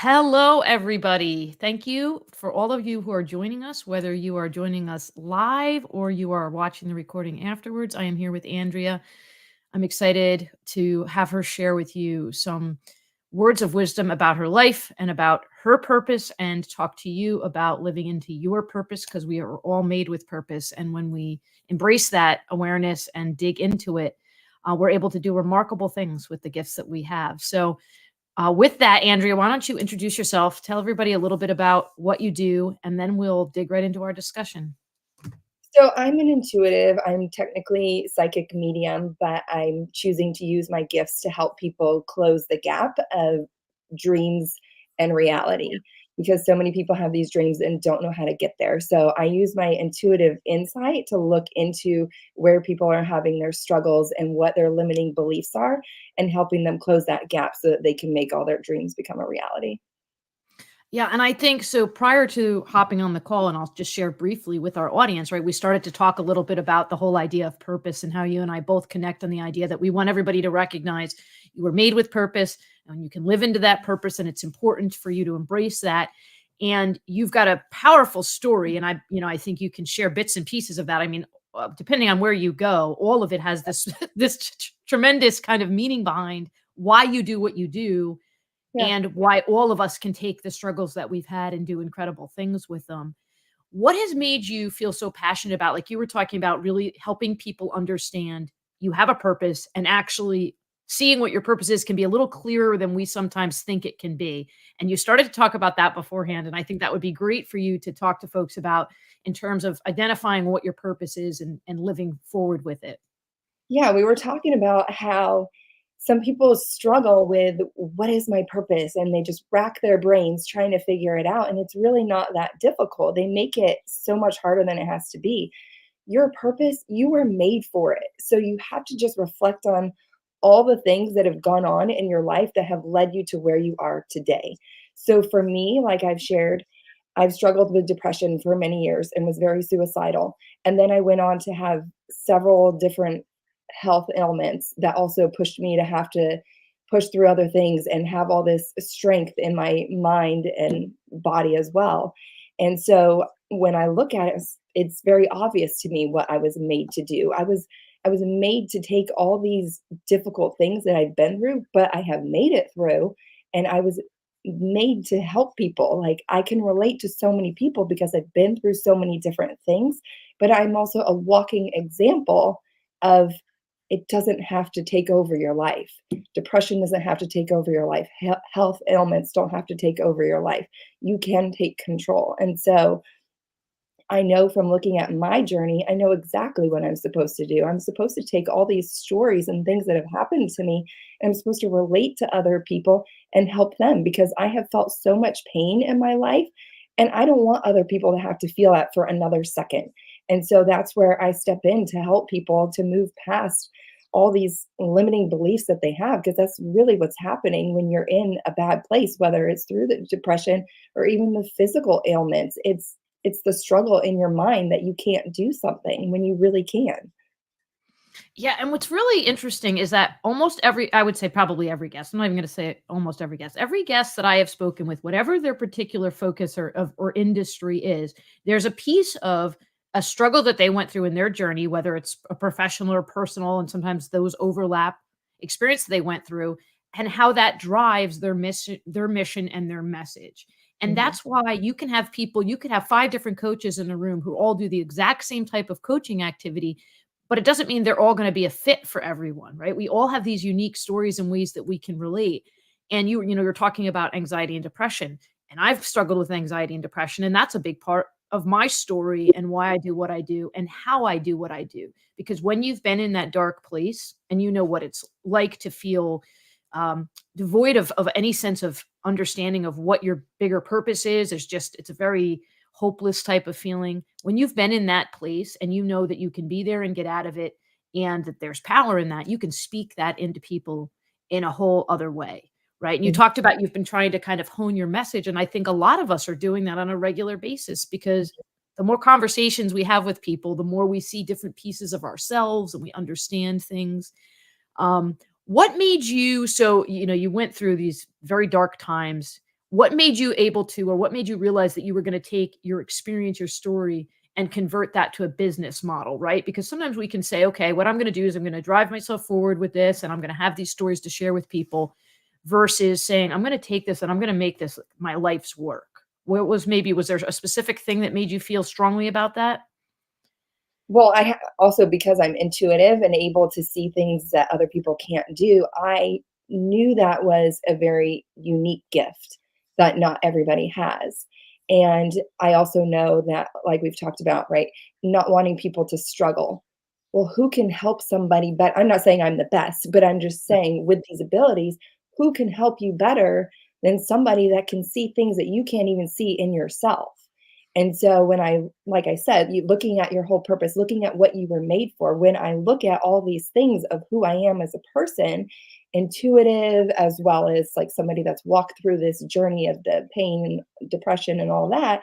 Hello, everybody. Thank you for all of you who are joining us, whether you are joining us live or you are watching the recording afterwards. I am here with Andrea. I'm excited to have her share with you some words of wisdom about her life and about her purpose and talk to you about living into your purpose because we are all made with purpose. And when we embrace that awareness and dig into it, we're able to do remarkable things with the gifts that we have. So, with that, Andrea, why don't you introduce yourself? Tell everybody a little bit about what you do, and then we'll dig right into our discussion. So I'm an intuitive. I'm technically psychic medium, but I'm choosing to use my gifts to help people close the gap of dreams and reality because so many people have these dreams and don't know how to get there. So I use my intuitive insight to look into where people are having their struggles and what their limiting beliefs are and helping them close that gap so that they can make all their dreams become a reality. Yeah, and I think so prior to hopping on the call, and I'll just share briefly with our audience, right? We started to talk a little bit about the whole idea of purpose and how you and I both connect on the idea that we want everybody to recognize you were made with purpose and you can live into that purpose, and it's important for you to embrace that. And you've got a powerful story, and I think you can share bits and pieces of that. I mean, depending on where you go, all of it has this tremendous kind of meaning behind why you do what you do Yeah. and why all of us can take the struggles that we've had and do incredible things with them. What has made you feel so passionate about, like you were talking about, really helping people understand you have a purpose and actually seeing what your purpose is can be a little clearer than we sometimes think it can be. And you started to talk about that beforehand. And I think that would be great for you to talk to folks about in terms of identifying what your purpose is and living forward with it. Yeah, we were talking about how some people struggle with what is my purpose and they just rack their brains trying to figure it out. And it's really not that difficult. They make it so much harder than it has to be. Your purpose, you were made for it. So you have to just reflect on all the things that have gone on in your life that have led you to where you are today. So for me, like I've shared, I've struggled with depression for many years and was very suicidal. And then I went on to have several different health ailments that also pushed me to have to push through other things and have all this strength in my mind and body as well. And so when I look at it, it's very obvious to me what I was made to do. I was made to take all these difficult things that I've been through, but I have made it through, and I was made to help people. Like, I can relate to so many people because I've been through so many different things, but I'm also a walking example of it doesn't have to take over your life. Depression doesn't have to take over your life. Health ailments don't have to take over your life. You can take control. And so I know from looking at my journey, I know exactly what I'm supposed to do. I'm supposed to take all these stories and things that have happened to me, and I'm supposed to relate to other people and help them because I have felt so much pain in my life, and I don't want other people to have to feel that for another second. And so that's where I step in to help people to move past all these limiting beliefs that they have, because that's really what's happening when you're in a bad place, whether it's through the depression or even the physical ailments. It's the struggle in your mind that you can't do something when you really can. Yeah, and what's really interesting is that almost every I would say probably every guest, I'm not even gonna say almost every guest that I have spoken with, whatever their particular focus or industry is, there's a piece of a struggle that they went through in their journey, whether it's a professional or personal, and sometimes those overlap experience they went through, and how that drives their mission and their message. And Mhm. that's why you could have 5 different coaches in a room who all do the exact same type of coaching activity, but it doesn't mean they're all going to be a fit for everyone, right? We all have these unique stories and ways that we can relate. And you're talking about anxiety and depression, and I've struggled with anxiety and depression, and that's a big part of my story and why I do what I do and how I do what I do. Because when you've been in that dark place and you know what it's like to feel devoid of any sense of understanding of what your bigger purpose is, it's a very hopeless type of feeling. When you've been in that place and you know that you can be there and get out of it and that there's power in that, you can speak that into people in a whole other way, right? And you Mhm. talked about you've been trying to kind of hone your message, and I think a lot of us are doing that on a regular basis because the more conversations we have with people, the more we see different pieces of ourselves and we understand things. What made you, so, you went through these very dark times. what made you able to, or what made you realize that you were going to take your experience, your story, and convert that to a business model, right? Because sometimes we can say, okay, what I'm going to do is I'm going to drive myself forward with this and I'm going to have these stories to share with people versus saying, I'm going to take this and I'm going to make this my life's work. What was maybe, was there a specific thing that made you feel strongly about that? Well, also because I'm intuitive and able to see things that other people can't do, I knew that was a very unique gift that not everybody has. And I also know that, like we've talked about, right, not wanting people to struggle. Well, who can help somebody? But I'm not saying I'm the best, but I'm just saying with these abilities, who can help you better than somebody that can see things that you can't even see in yourself? And so when like I said, you looking at your whole purpose, looking at what you were made for, when I look at all these things of who I am as a person, intuitive, as well as like somebody that's walked through this journey of the pain and depression and all that,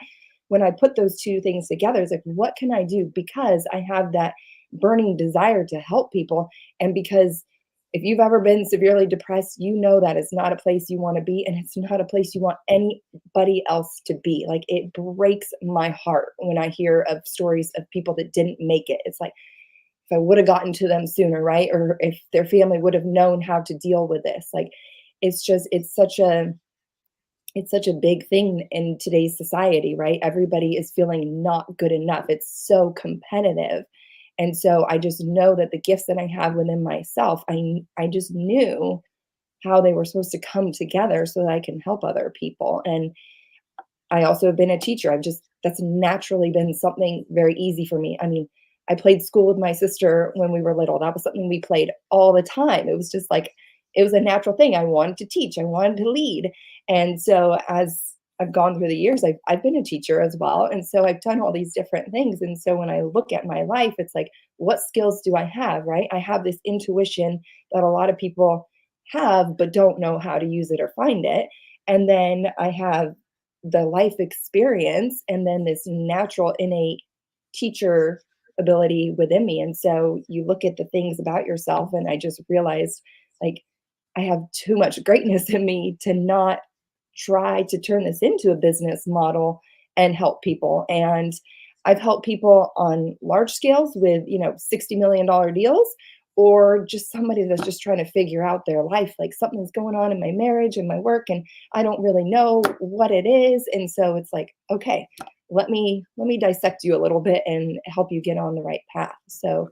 when I put those two things together, it's like, what can I do? Because I have that burning desire to help people. And because if you've ever been severely depressed, you know that it's not a place you want to be, and it's not a place you want anybody else to be. Like, it breaks my heart when I hear of stories of people that didn't make it. It's like, if I would have gotten to them sooner, right? Or if their family would have known how to deal with this. Like, it's just, it's such a big thing in today's society, right? Everybody is feeling not good enough. It's so competitive. And so I just know that the gifts that I have within myself, I just knew how they were supposed to come together so that I can help other people. And I also have been a teacher. That's naturally been something very easy for me. I mean, I played school with my sister when we were little. That was something we played all the time. It was just like, it was a natural thing. I wanted to teach, I wanted to lead. And so as I've gone through the years, I've been a teacher as well. And so I've done all these different things. And so when I look at my life, it's like, what skills do I have, right? I have this intuition that a lot of people have, but don't know how to use it or find it. And then I have the life experience and then this natural innate teacher ability within me. And so you look at the things about yourself, and I just realized, like, I have too much greatness in me to not try to turn this into a business model and help people. And I've helped people on large scales with, $60 million deals, or just somebody that's just trying to figure out their life. Like, something's going on in my marriage and my work, and I don't really know what it is. And so it's like, okay, let me dissect you a little bit and help you get on the right path. So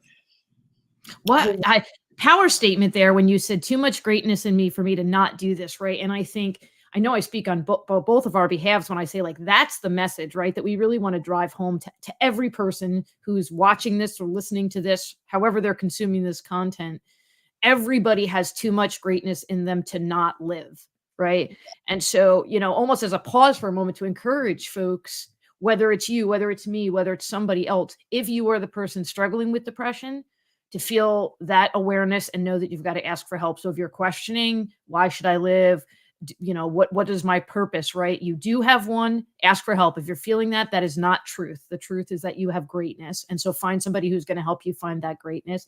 What I power statement there when you said too much greatness in me for me to not do this, right? And I think I know I speak on both of our behalves when I say, like, that's the message, right? That we really want to drive home to every person who's watching this or listening to this, however they're consuming this content. Everybody has too much greatness in them to not live, right? And so, almost as a pause for a moment to encourage folks, whether it's you, whether it's me, whether it's somebody else, if you are the person struggling with depression, to feel that awareness and know that you've got to ask for help. So if you're questioning, why should I live? What is my purpose, right? You do have one, ask for help. If you're feeling that, that is not truth. The truth is that you have greatness. And so find somebody who's going to help you find that greatness.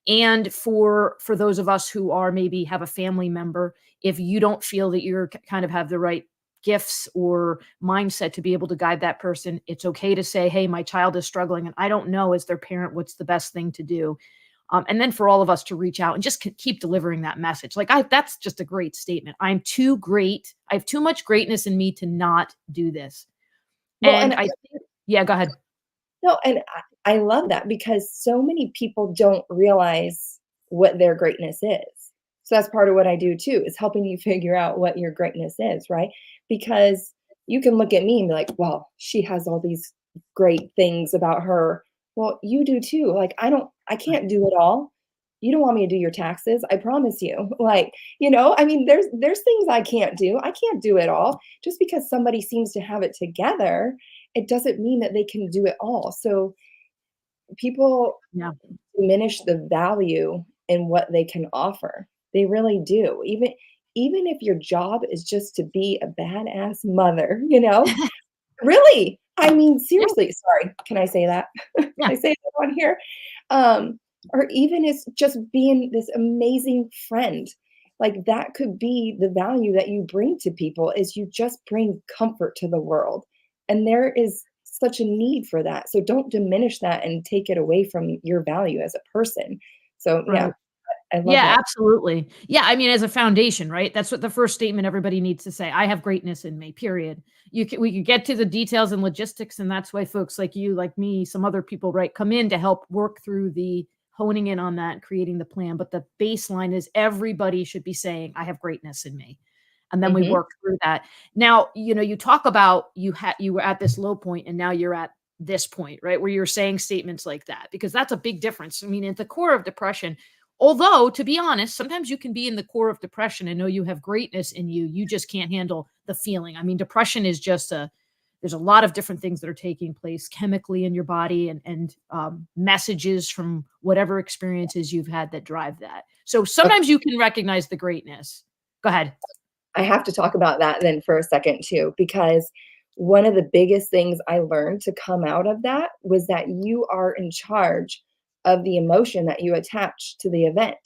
And for those of us who are maybe have a family member, if you don't feel that you're kind of have the right gifts or mindset to be able to guide that person, it's okay to say, hey, my child is struggling and I don't know as their parent what's the best thing to do. And then for all of us to reach out and just keep delivering that message. Like, that's just a great statement. I'm too great. I have too much greatness in me to not do this. well, And and I think, yeah, go ahead. no, and I love that because so many people don't realize what their greatness is. So that's part of what I do too, is helping you figure out what your greatness is, right? Because you can look at me and be like, well, she has all these great things about her. Well, you do too. Like, I can't do it all. You don't want me to do your taxes, I promise you. Like, I mean, there's things I can't do. I can't do it all. Just because somebody seems to have it together, it doesn't mean that they can do it all. So people Yeah. diminish the value in what they can offer. They really do. Even if your job is just to be a badass mother, really. I mean, Yeah. seriously, sorry, can I say that? Can Yeah. I say that on here? Um, or even it's just being this amazing friend. like that could be the value that you bring to people is you just bring comfort to the world. And there is such a need for that. So don't diminish that and take it away from your value as a person. So yeah, Right. I love Yeah, that. absolutely. Yeah, I mean, as a foundation, right? That's what the first statement everybody needs to say. I have greatness in me, period. We could get to the details and logistics, and that's why folks like you, like me, some other people, right, come in to help work through the honing in on that, creating the plan. But the baseline is everybody should be saying, I have greatness in me. And then we Mhm. work through that. Now, you talk about you were at this low point and now you're at this point, right? Where you're saying statements like that, because that's a big difference. I mean, at the core of depression, although, to be honest, sometimes you can be in the core of depression and know you have greatness in you. You just can't handle the feeling. I mean, depression is just there's a lot of different things that are taking place chemically in your body and messages from whatever experiences you've had that drive that. So sometimes you can recognize the greatness. Go ahead. I have to talk about that then for a second too, because one of the biggest things I learned to come out of that was that you are in charge of the emotion that you attach to the event.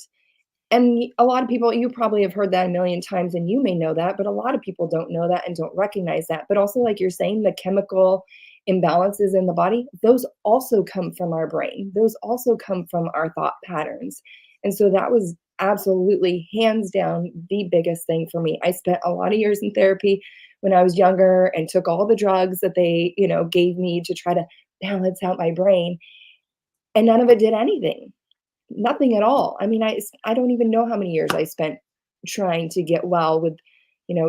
And a lot of people, you probably have heard that a million times and you may know that, but a lot of people don't know that and don't recognize that. But also, like you're saying, the chemical imbalances in the body, those also come from our brain. Those also come from our thought patterns. And so that was absolutely hands down the biggest thing for me. I spent a lot of years in therapy when I was younger and took all the drugs that they, gave me to try to balance out my brain, and none of it did anything. Nothing at all. I mean, I don't even know how many years I spent trying to get well with,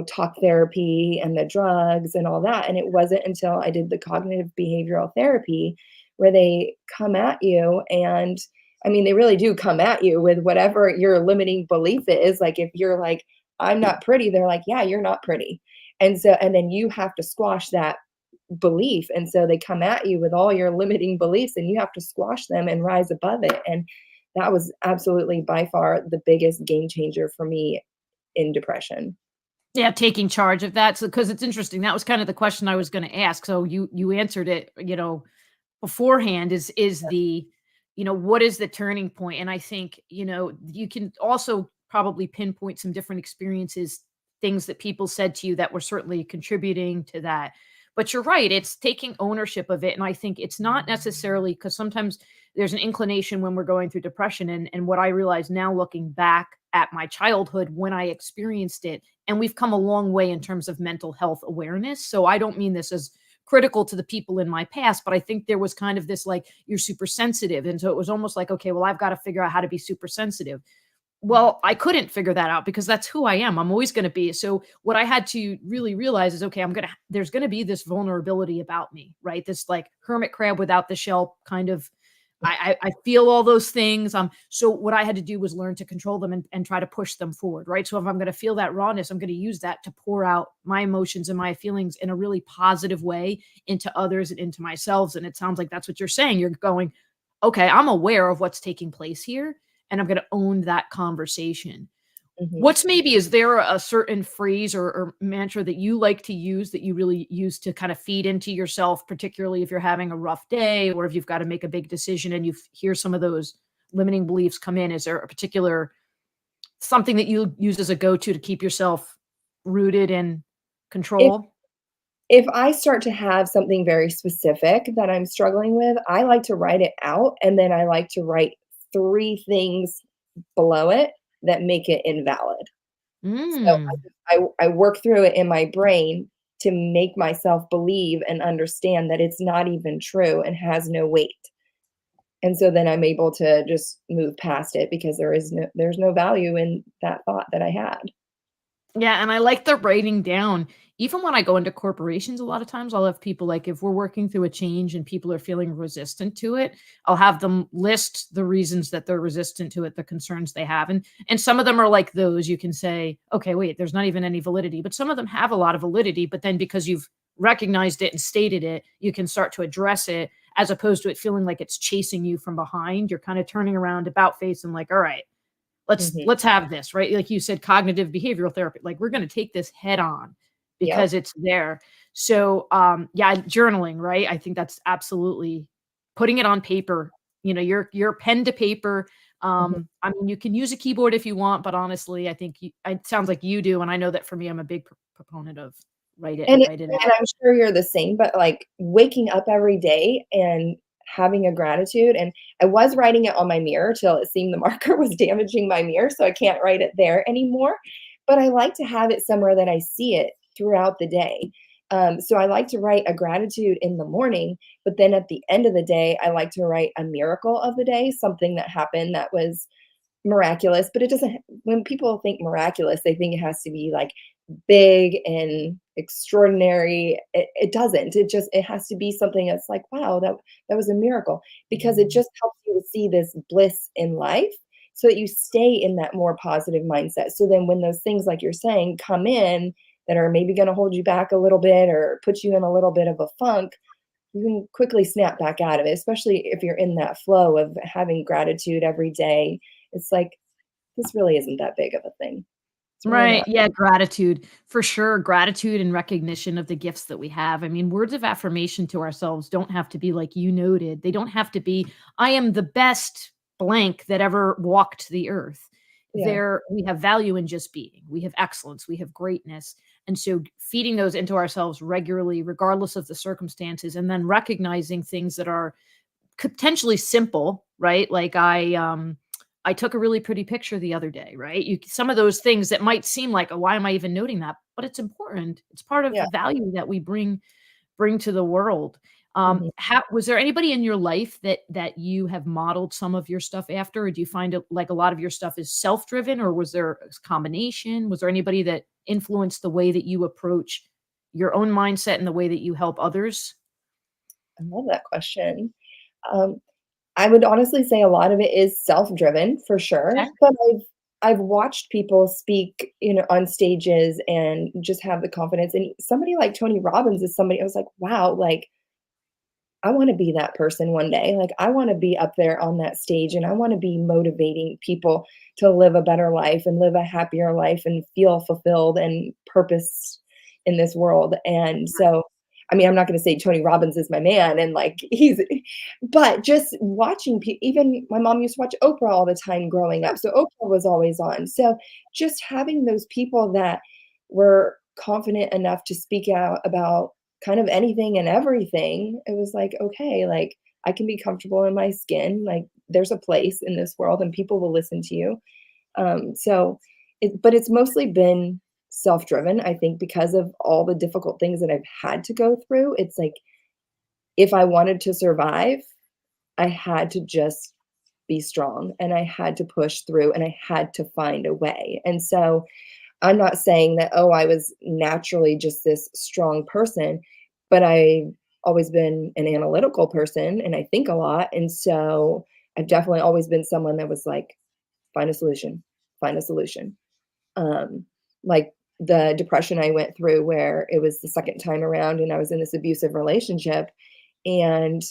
talk therapy and the drugs and all that, and it wasn't until I did the cognitive behavioral therapy where they come at you and I mean, they really do come at you with whatever your limiting belief is. Like, if you're like, "I'm not pretty," they're like, "Yeah, you're not pretty." And then you have to squash that belief, and so they come at you with all your limiting beliefs, and you have to squash them and rise above it, and that was absolutely by far the biggest game changer for me in depression. Yeah, taking charge of that. So, because it's interesting, that was kind of the question I was going to ask. So you answered it, beforehand. Is the, what is the turning point? And I think you can also probably pinpoint some different experiences, things that people said to you that were certainly contributing to that. But you're right, it's taking ownership of it. And I think it's not necessarily because sometimes there's an inclination when we're going through depression. And what I realize now looking back at my childhood when I experienced it, and we've come a long way in terms of mental health awareness. So I don't mean this as critical to the people in my past, but I think there was kind of this like, you're super sensitive. And so it was almost like, okay, well, I've got to figure out how to be super sensitive. Well, I couldn't figure that out because that's who I am. I'm always going to be. So what I had to really realize is, okay, there's going to be this vulnerability about me, right? This like hermit crab without the shell kind of, I feel all those things. So what I had to do was learn to control them and try to push them forward, right? So if I'm going to feel that rawness, I'm going to use that to pour out my emotions and my feelings in a really positive way into others and into myself. And it sounds like that's what you're saying. You're going, okay, I'm aware of what's taking place here, and I'm going to own that conversation. Mhm. Is there a certain phrase or mantra that you like to use that you really use to kind of feed into yourself, particularly if you're having a rough day or if you've got to make a big decision and hear some of those limiting beliefs come in? Is there a particular something that you use as a go-to to keep yourself rooted in If control? if I start to have something very specific that I'm struggling with, I like to write it out, and then I like to write 3 things below it that make it invalid. So Mm. I work through it in my brain to make myself believe and understand that it's not even true and has no weight. And so then I'm able to just move past it because there's no value in that thought that I had. Yeah, and I like the writing down. Even when I go into corporations, a lot of times I'll have people like if we're working through a change and people are feeling resistant to it, I'll have them list the reasons that they're resistant to it, the concerns they have. And some of them are like those you can say, okay, wait, there's not even any validity. But some of them have a lot of validity, but then because you've recognized it and stated it, you can start to address it as opposed to it feeling like it's chasing you from behind. You're kind of turning around about face and like, all right, Mhm. let's have this, right? Like you said, cognitive behavioral therapy. Like we're going to take this head on Yep. because it's there. So yeah, journaling, right? I think that's absolutely putting it on paper. Your pen to paper. Mhm. I mean, you can use a keyboard if you want, but honestly, I think it sounds like you do, and I know that for me, I'm a big proponent of And write it and out. I'm sure you're the same, but, like, waking up every day and having a gratitude, and I was writing it on my mirror till it seemed the marker was damaging my mirror, so I can't write it there anymore, but I like to have it somewhere that I see it throughout the day. So I like to write a gratitude in the morning, but then at the end of the day, I like to write a miracle of the day, something that happened that was miraculous, but it doesn't when people think miraculous, they think it has to be, like, big and extraordinary. It doesn't. It has to be something that's like, "Wow, that was a miracle," because it just helps you to see this bliss in life so that you stay in that more positive mindset. So then when those things, like you're saying, come in that are maybe gonna hold you back a little bit or put you in a little bit of a funk, you can quickly snap back out of it, especially if you're in that flow of having gratitude every day. It's like, this really isn't that big of a thing. It's really Right, not. yeah, gratitude, for sure, gratitude and recognition of the gifts that we have. I mean, words of affirmation to ourselves don't have to be like you noted, they don't have to be, "I am the best blank that ever walked the earth." Yeah, We have value in just being, we have excellence, we have greatness, and so feeding those into ourselves regularly, regardless of the circumstances, and then recognizing things that are potentially simple, right? Like I took a really pretty picture the other day, right? You some of those things that might seem like, "Oh, why am I even noting that?" But it's important. It's part of yeah, the value that we bring to the world. mhm. How was there anybody in your life that you have modeled some of your stuff after, or do you find it like a lot of your stuff is self-driven, or was there a combination? Was there anybody that influenced the way that you approach your own mindset and the way that you help others? I love that question. Um, I would honestly say a lot of it is self-driven for sure, Okay. but I've watched people speak, on stages and just have the confidence, and somebody like Tony Robbins is somebody I was like, "Wow, like, I wanna be that person one day." Like, I wanna be up there on that stage, and I wanna be motivating people to live a better life and live a happier life and feel fulfilled and purpose in this world, and so, I mean, I'm not gonna say Tony Robbins is my man and, like, he's but just watching even my mom used to watch Oprah all the time growing up, so Oprah was always on. So, just having those people that were confident enough to speak out about kind of anything and everything, it was like, "Okay, like, I can be comfortable in my skin, like, there's a place in this world and people will listen to you." So but it's mostly been self-driven, I think, because of all the difficult things that I've had to go through. It's like, if I wanted to survive, I had to just be strong, and I had to push through, and I had to find a way, and so I'm not saying that, oh, I was naturally just this strong person, but I've always been an analytical person and I think a lot. And so I've definitely always been someone that was like, find a solution, find a solution. Um, like the depression I went through, where it was the second time around and I was in this abusive relationship. And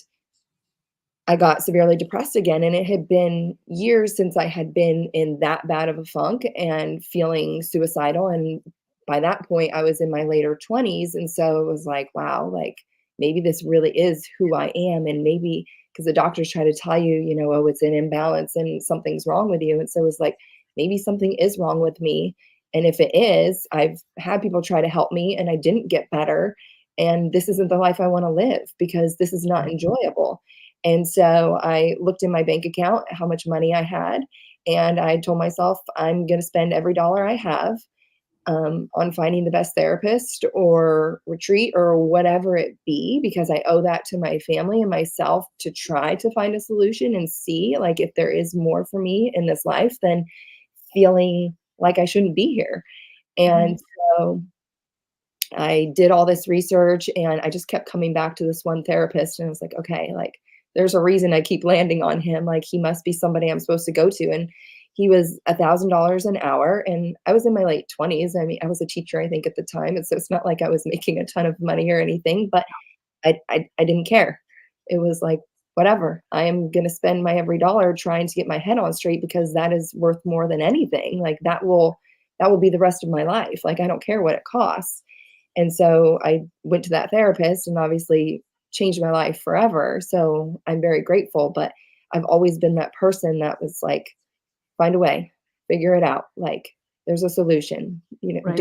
I got severely depressed again, and it had been years since I had been in that bad of a funk and feeling suicidal, and by that point, I was in my later 20s, and so it was like, "Wow, like, maybe this really is who I am," and maybe because the doctors try to tell you, "Oh, it's an imbalance and something's wrong with you," and so it's like, maybe something is wrong with me, and if it is, I've had people try to help me, and I didn't get better, and this isn't the life I wanna live because this is not enjoyable. And so I looked in my bank account, how much money I had, and I told myself, I'm going to spend every dollar I have on finding the best therapist or retreat or whatever it be, because I owe that to my family and myself to try to find a solution and see like if there is more for me in this life than feeling like I shouldn't be here. And Right. so I did all this research and I just kept coming back to this one therapist and I was like, okay, like there's a reason I keep landing on him. Like he must be somebody I'm supposed to go to. And he was $1,000 an hour and I was in my late 20s. I mean, I was a teacher, I think, at the time. And so it's not like I was making a ton of money or anything, but I didn't care. It was like, whatever. I am gonna spend my every dollar trying to get my head on straight because that is worth more than anything. Like that will be the rest of my life. Like I don't care what it costs. And so I went to that therapist and obviously changed my life forever. So I'm very grateful. But I've always been that person that was like, find a way, figure it out. Like, there's a solution. Right.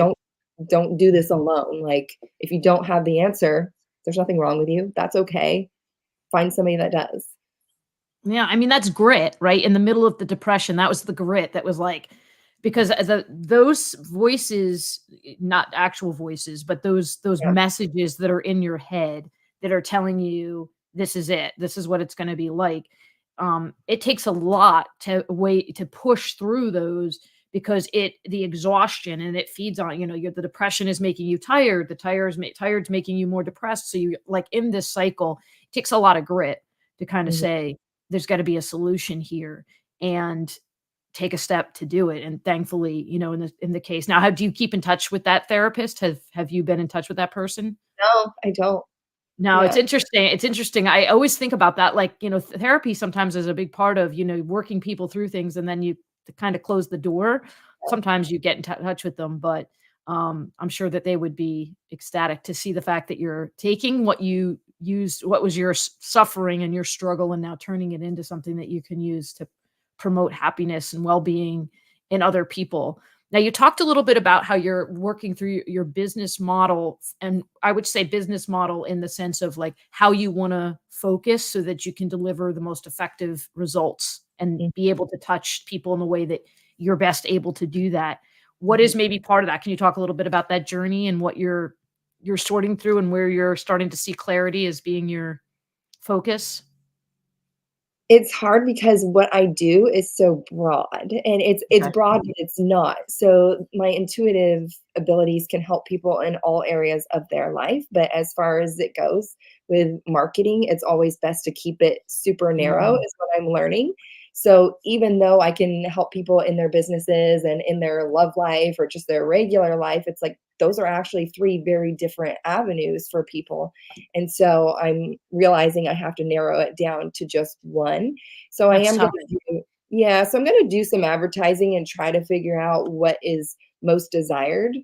Don't do this alone. Like, if you don't have the answer, there's nothing wrong with you. That's okay. Find somebody that does. Yeah, I mean, that's grit, right? In the middle of the depression, that was the grit that was like because those voices, not actual voices, but those Yeah. messages that are in your head that are telling you this is it, this is what it's gonna be like. It takes a lot to push through those because the exhaustion and it feeds on, the depression is making you tired, tired's making you more depressed. So you like in this cycle, it takes a lot of grit to kind of Mhm. say, there's got to be a solution here and take a step to do it. And thankfully, in the case now, how do you keep in touch with that therapist? Have you been in touch with that person? No, I don't. No, it's Yeah. interesting. It's interesting. I always think about that. Like, therapy sometimes is a big part of, working people through things and then you kind of close the door. Sometimes you get in touch with them, but I'm sure that they would be ecstatic to see the fact that you're taking what you used, what was your suffering and your struggle, and now turning it into something that you can use to promote happiness and well being in other people. Now, you talked a little bit about how you're working through your business model, and I would say business model in the sense of like how you want to focus so that you can deliver the most effective results and Mm, be able to touch people in the way that you're best able to do that. What mhm. is maybe part of that? Can you talk a little bit about that journey and what you're sorting through and where you're starting to see clarity as being your focus? It's hard because what I do is so broad, and it's Okay. broad, but it's not. So, my intuitive abilities can help people in all areas of their life, but as far as it goes with marketing, it's always best to keep it super narrow Mm, is what I'm learning. So, even though I can help people in their businesses and in their love life or just their regular life, it's like those are actually 3 very different avenues for people. And so I'm realizing I have to narrow it down to just one. So I that's am tough. gonna do yeah, so I'm gonna do some advertising and try to figure out what is most desired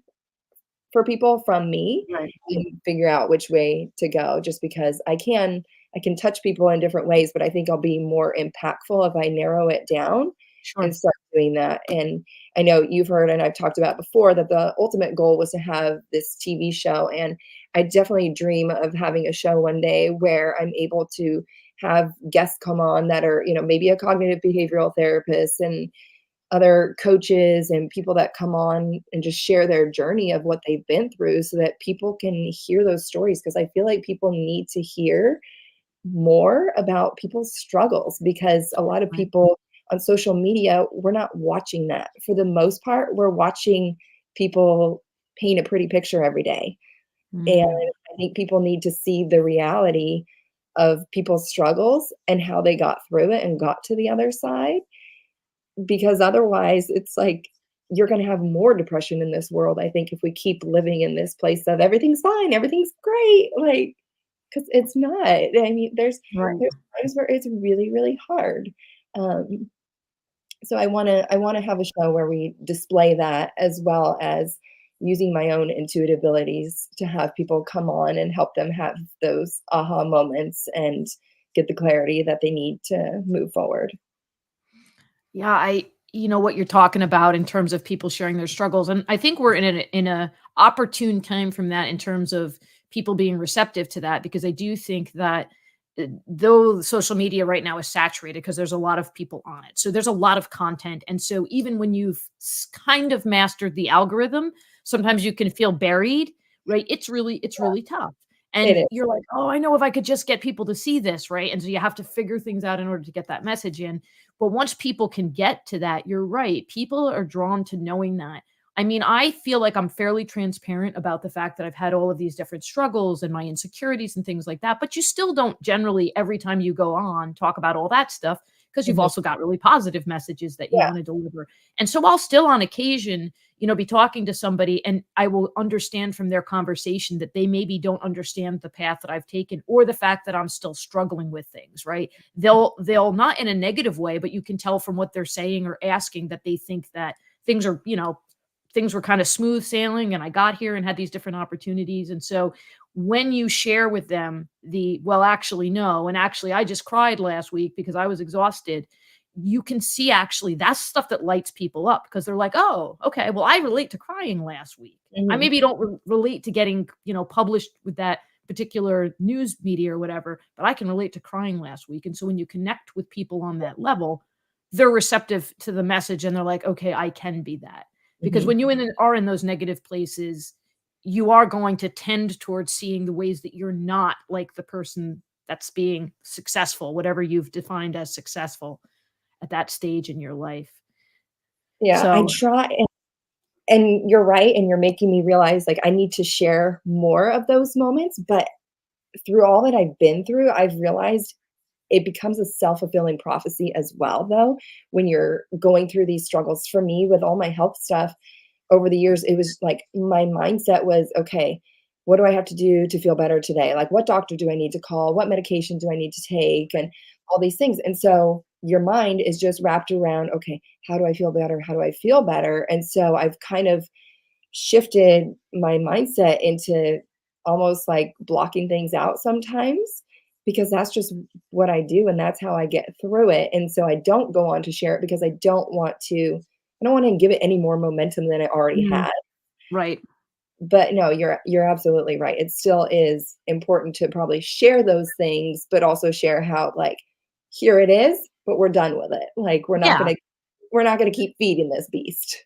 for people from me Right. and figure out which way to go just because I can touch people in different ways, but I think I'll be more impactful if I narrow it down and Sure. start doing that. And I know you've heard and I've talked about before that the ultimate goal was to have this TV show, and I definitely dream of having a show one day where I'm able to have guests come on that are, maybe a cognitive behavioral therapist and other coaches and people that come on and just share their journey of what they've been through so that people can hear those stories because I feel like people need to hear more about people's struggles because a lot of Right. people on social media, we're not watching that. For the most part, we're watching people paint a pretty picture every day. And Mm, I think people need to see the reality of people's struggles and how they got through it and got to the other side because otherwise it's like you're going to have more depression in this world. I think if we keep living in this place of everything's fine, everything's great, like because it's not. I mean, right. there's times where it's really really hard. Um, so I want to have a show where we display that as well as using my own intuitive abilities to have people come on and help them have those aha moments and get the clarity that they need to move forward. Yeah, what you're talking about in terms of people sharing their struggles, and I think we're in a opportune time from that in terms of people being receptive to that because I do think that though social media right now is saturated because there's a lot of people on it. So there's a lot of content. And so even when you've kind of mastered the algorithm, sometimes you can feel buried, right? It's really tough. It And is. you're like, "Oh, I know if I could just get people to see this," right? And so you have to figure things out in order to get that message in. But once people can get to that, you're right. People are drawn to knowing that. I mean, I feel like I'm fairly transparent about the fact that I've had all of these different struggles and my insecurities and things like that. But you still don't generally, every time you go on, talk about all that stuff because you've Mhm. also got really positive messages that you Yeah. want to deliver. And so I'll still, on occasion, be talking to somebody and I will understand from their conversation that they maybe don't understand the path that I've taken or the fact that I'm still struggling with things, right? They'll not in a negative way, but you can tell from what they're saying or asking that they think that things are, things were kind of smooth sailing and I got here and had these different opportunities. And so when you share with them well, actually, no, and actually, I just cried last week because I was exhausted. You can see actually that's stuff that lights people up because they're like, oh, okay, well, I relate to crying last week. I Mhm. maybe don't relate to getting, published with that particular news media or whatever, but I can relate to crying last week. And so when you connect with people on that level, they're receptive to the message and they're like, okay, I can be that. Because Mhm. when are in those negative places, you are going to tend towards seeing the ways that you're not like the person that's being successful, whatever you've defined as successful at that stage in your life. Yeah, I So, try and you're right, and you're making me realize, like, I need to share more of those moments, but through all that I've been through, I've realized it becomes a self-fulfilling prophecy as well, though, when you're going through these struggles. For me, with all my health stuff over the years, it was like my mindset was, "Okay, what do I have to do to feel better today? Like, what doctor do I need to call? What medication do I need to take?" And all these things, and so your mind is just wrapped around, "Okay, how do I feel better? How do I feel better?" And so I've kind of shifted my mindset into almost like blocking things out sometimes because that's just what I do and that's how I get through it. And so I don't go on to share it because I don't want to give it any more momentum than it already mm, had. right. But no, you're absolutely right. It still is important to probably share those things, but also share how like here it is, but we're done with it. Like Yeah. we're not gonna keep feeding this beast.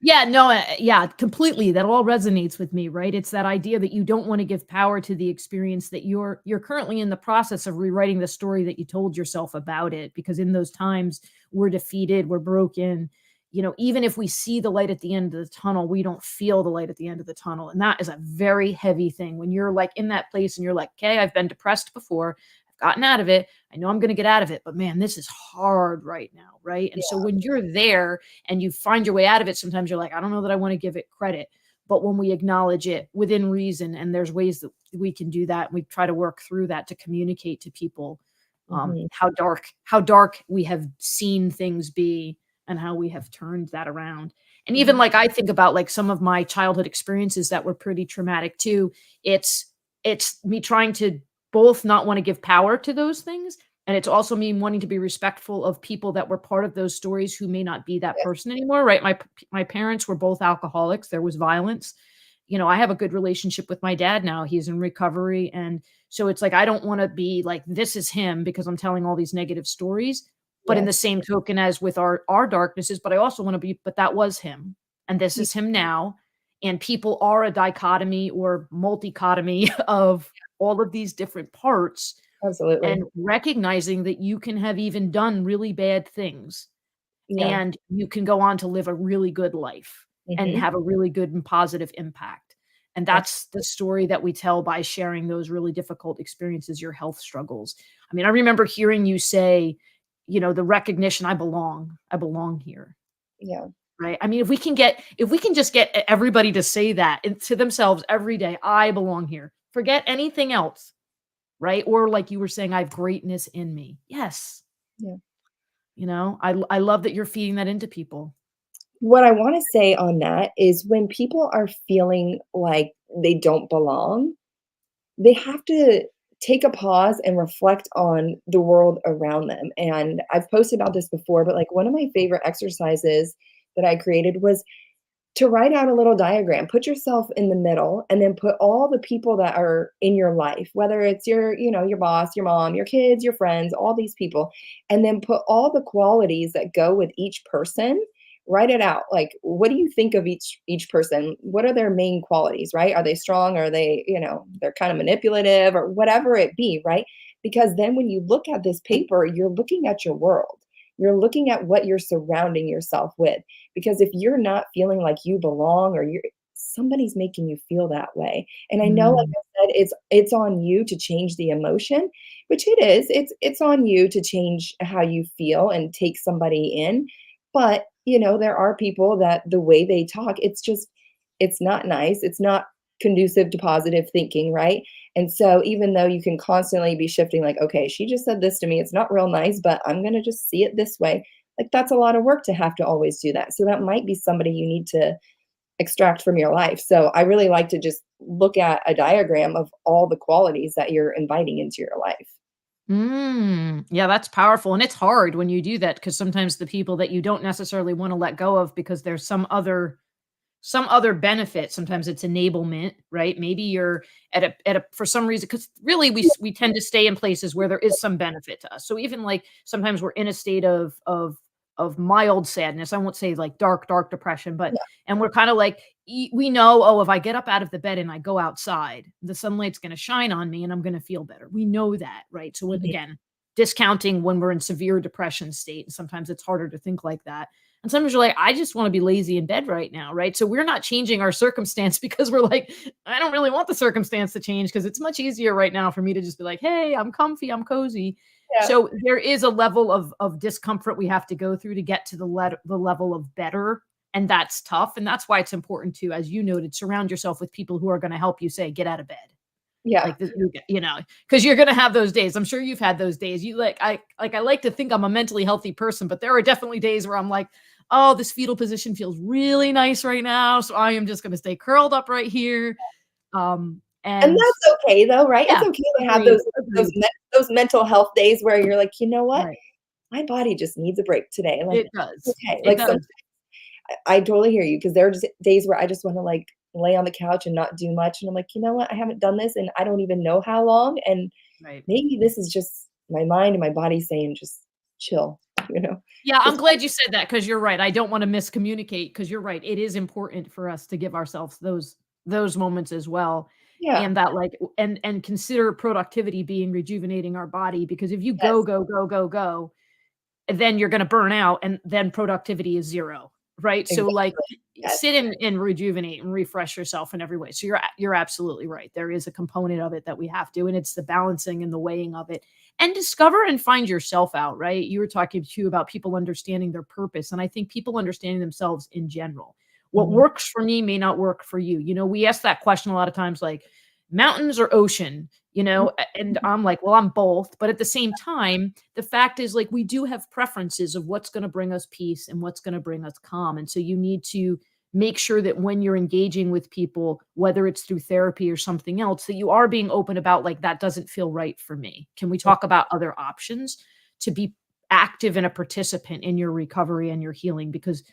Yeah, no, yeah, completely. That all resonates with me, right? It's that idea that you don't want to give power to the experience that you're currently in the process of rewriting the story that you told yourself about it because in those times we're defeated, we're broken. Even if we see the light at the end of the tunnel, we don't feel the light at the end of the tunnel. And that is a very heavy thing when you're like in that place and you're like, "Okay, I've been depressed before. I've gotten out of it. I know I'm going to get out of it, but man, this is hard right now," right? And so when you're there and you find your way out of it, sometimes you're like, I don't know that I want to give it credit. But when we acknowledge it within reason, and there's ways that we can do that, we try to work through that to communicate to people Mhm. how dark we have seen things be and how we have turned that around. And even Mhm. like I think about like some of my childhood experiences that were pretty traumatic too. It's it's me trying to both not want to give power to those things and it's also me wanting to be respectful of people that were part of those stories who may not be that Yeah. person anymore, right? My parents were both alcoholics. There was violence. I have a good relationship with my dad now. He's in recovery. And so it's like, I don't want to be like, this is him because I'm telling all these negative stories. But in Yeah. the same token as with our darknesses, but I also want to be, but that was him. And this Yeah. is him now. And people are a dichotomy or multichotomy of all of these different parts Absolutely. and recognizing that you can have even done really bad things Yeah. and you can go on to live a really good life and Mhm. have a really good and positive impact. And that's the story that we tell by sharing those really difficult experiences, your health struggles. I mean, I remember hearing you say, the recognition, I belong here. Yeah. Right. I mean, if we can just get everybody to say that to themselves every day, I belong here. Forget anything else. Right? Or like you were saying, I have greatness in me. Yes. Yeah. I love that you're feeding that into people. What I wanna say on that is when people are feeling like they don't belong, they have to take a pause and reflect on the world around them, and I've posted about this before, but, like, one of my favorite exercises that I created was to write out a little diagram. Put yourself in the middle and then put all the people that are in your life, whether it's your boss, your mom, your kids, your friends, all these people, and then put all the qualities that go with each person. Write it out. Like, what do you think of each person? What are their main qualities, right? Are they strong? Are they, they're kind of manipulative or whatever it be, right? Because then when you look at this paper, you're looking at your world. You're looking at what you're surrounding yourself with because if you're not feeling like you belong or somebody's making you feel that way. And I know, like Mm, I said, it's on you to change the emotion, which it is. It's on you to change how you feel and take somebody in. But, there are people that the way they talk, it's not nice. It's not conducive to positive thinking, right? And so even though you can constantly be shifting like, okay, she just said this to me, it's not real nice, but I'm going to just see it this way. Like that's a lot of work to have to always do that. So that might be somebody you need to extract from your life. So I really like to just look at a diagram of all the qualities that you're inviting into your life. Yeah, that's powerful, and it's hard when you do that because sometimes the people that you don't necessarily wanna let go of because there's some other benefit. Sometimes it's enablement, right? Maybe you're at a for some reason, because really we tend to stay in places where there is some benefit to us. So even like sometimes we're in a state of mild sadness. I won't say like dark depression, but Yeah, and we're kind of like we know, oh, if I get up out of the bed and I go outside, the sunlight's going to shine on me and I'm going to feel better. We know that, right? So mhm, again, discounting when we're in severe depression state, and sometimes it's harder to think like that, and sometimes you're like, I just want to be lazy in bed right now, right? So we're not changing our circumstance because we're like, I don't really want the circumstance to change because it's much easier right now for me to just be like, hey, I'm comfy, I'm cozy. yeah, So there is a level of discomfort we have to go through to get to the level of better. And that's tough. And that's why it's important to, as you noted, surround yourself with people who are going to help you say, get out of bed. yeah, Like, because you're gonna have those days. I'm sure you've had those days. I like to think I'm a mentally healthy person, but there are definitely days where I'm like, "Oh, this fetal position feels really nice right now, so I am just gonna stay curled up right here." and And that's okay though, right? It's yeah, okay to have agreed, those agreed. those mental health days where you're like, "You know what? Right. My body just needs a break today." Like, It does. okay, It like, some does. I totally hear you because there are just days where I just wanna, like, lay on the couch and not do much, and I'm like, "You know what? I haven't done this and I don't even know how long, and Right. maybe this is just my mind and my body saying, 'Just chill,'" you know? Yeah, I'm Just glad you said that because 'cause you're right. I don't wanna miscommunicate because 'cause you're right. It is important for us to give ourselves those moments as well, yeah, and that, like and consider productivity being rejuvenating our body, because if you go, yes, go, go, go, go, then you're gonna burn out, and then productivity is 0, right? So, like, exactly, yes, sit and rejuvenate and refresh yourself in every way. So you're absolutely right. There is a component of it that we have to, and it's the balancing and the weighing of it. And discover and find yourself out, right? You were talking too about people understanding their purpose, and I think people understanding themselves in general. What mhm, works for me may not work for you. We ask that question a lot of times, like, mountains or ocean, and mhm, I'm like, well, I'm both. But at the same time, the fact is, like, we do have preferences of what's going to bring us peace and what's going to bring us calm. And so you need to make sure that when you're engaging with people, whether it's through therapy or something else, that you are being open about, like, that doesn't feel right for me. Can we talk about other options to be active and a participant in your recovery and your healing? Because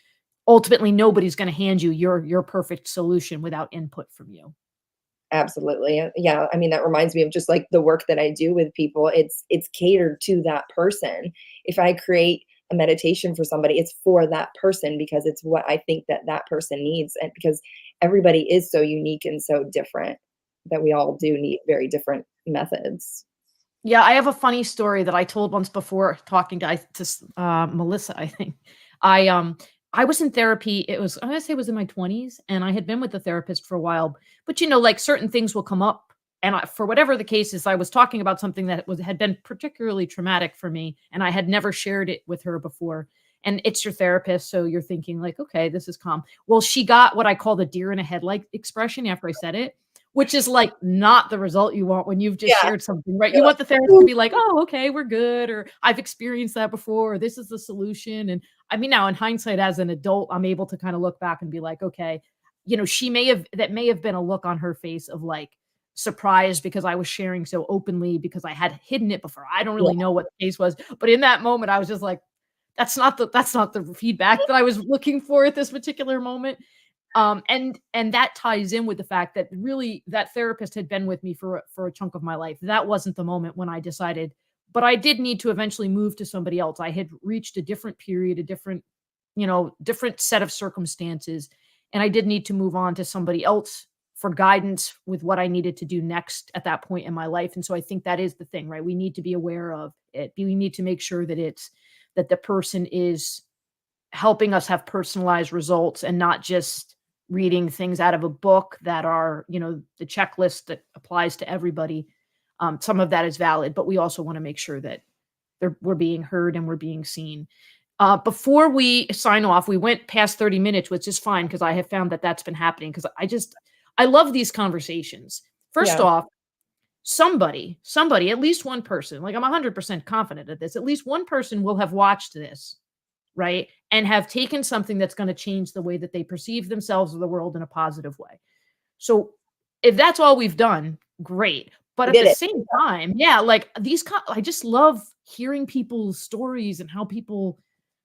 ultimately, nobody's going to hand you your perfect solution without input from you. absolutely, yeah, I mean, that reminds me of just, like, the work that I do with people, it's catered to that person. If I create a meditation for somebody, it's for that person because it's what I think that that person needs, and because everybody is so unique and so different that we all do need very different methods. Yeah, I have a funny story that I told once before talking to Melissa, I think. I, um, I was in therapy, I'm gonna say it was in my 20s, and I had been with a therapist for a while, but, like, certain things will come up, and for whatever the case is, I was talking about something that had been particularly traumatic for me, and I had never shared it with her before, and it's your therapist, so you're thinking like, "Okay, this is calm." Well, she got what I call the deer in a headlight expression after I said it, which is, like, not the result you want when you've just Yeah, shared something, right? you're You like, want the therapist to "Ooh." be like, "Oh, okay, we're good," or "I've experienced that before," or "This is the solution," and I mean, now in hindsight as an adult, I'm able to kinda look back and be like, "Okay," she may have been a look on her face of, like, surprise because I was sharing so openly because I had hidden it before. I don't Yeah, really know what the case was, but in that moment, I was just like, that's not the feedback that I was looking for at this particular moment." And that ties in with the fact that really that therapist had been with me for a chunk of my life. That wasn't the moment when I decided, but I did need to eventually move to somebody else. I had reached a different period, a different set of circumstances, and I did need to move on to somebody else for guidance with what I needed to do next at that point in my life. And so I think that is the thing, right? We need to be aware of it. We need to make sure that the person is helping us have personalized results and not just reading things out of a book that are, the checklist that applies to everybody. Some of that is valid, but we also want to make sure that we're being heard and we're being seen. Before we sign off, we went past 30 minutes, which is fine because I have found that that's been happening because I love these conversations. First yeah, off, somebody, at least one person, like I'm 100% confident of this, at least one person will have watched this, right? and have taken something that's going to change the way that they perceive themselves or the world in a positive way. So if that's all we've done, great. But We at did the it. same time, yeah, like I just love hearing people's stories and how people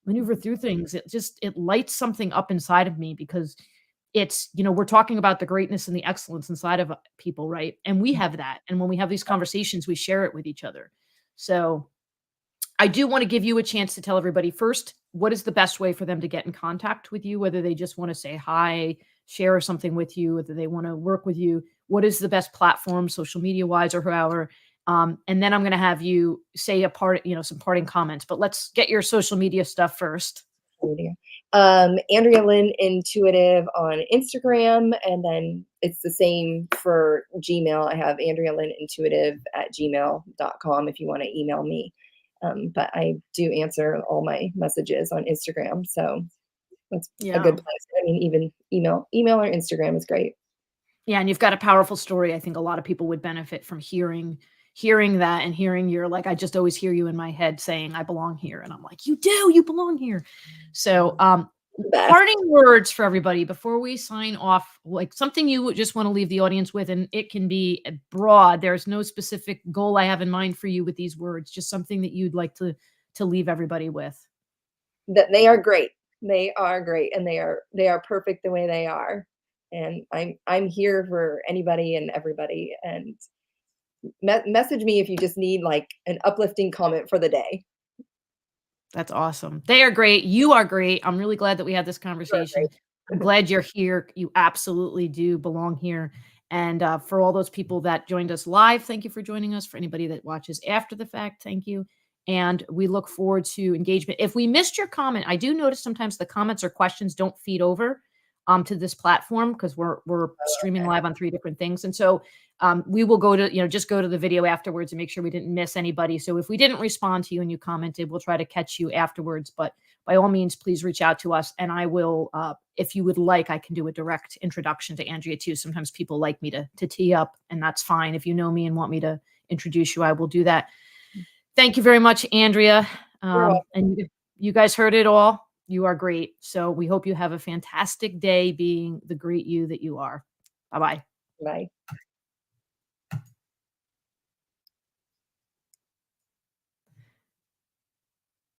maneuver through things. It lights something up inside of me because it's, we're talking about the greatness and the excellence inside of people, right? And we have that. And when we have these conversations, we share it with each other. So I do want to give you a chance to tell everybody first, what is the best way for them to get in contact with you, whether they just want to say hi, share something with you, whether they want to work with you. What is the best platform, social media wise or however? And then I'm going to have you say some parting comments, but let's get your social media stuff first. Media. Andrea Lynn Intuitive on Instagram, and then it's the same for Gmail. I have Andrea Lynn Intuitive at gmail.com if you want to email me. But I do answer all my messages on Instagram, so that's a good place. I mean, even email or Instagram is great. Yeah, and you've got a powerful story. I think a lot of people would benefit from hearing that and hearing your, like, I just always hear you in my head saying, "I belong here." And I'm like, "You do, you belong here." So, parting words for everybody before we sign off, like something you would just want to leave the audience with, and it can be broad. There's no specific goal I have in mind for you with these words, just something that you'd like to leave everybody with. That they are great. They are great, and they are perfect the way they are. And I'm here for anybody and everybody. And message me if you just need like an uplifting comment for the day. That's awesome. They are great. You are great. I'm really glad that we had this conversation. I'm glad you're here. You absolutely do belong here. And for all those people that joined us live, thank you for joining us. For anybody that watches after the fact, thank you. And we look forward to engagement. If we missed your comment, I do notice sometimes the comments or questions don't feed over to this platform because we're streaming live on 3 different things. And so we will go to, just go to the video afterwards and make sure we didn't miss anybody. So if we didn't respond to you and you commented, we'll try to catch you afterwards. But by all means, please reach out to us. And I will, if you would like, I can do a direct introduction to Andrea too. Sometimes people like me to tee up, and that's fine. If you know me and want me to introduce you, I will do that. Thank you very much, Andrea. And you guys heard it all. You are great. So we hope you have a fantastic day being the great you that you are. Bye-bye. Bye.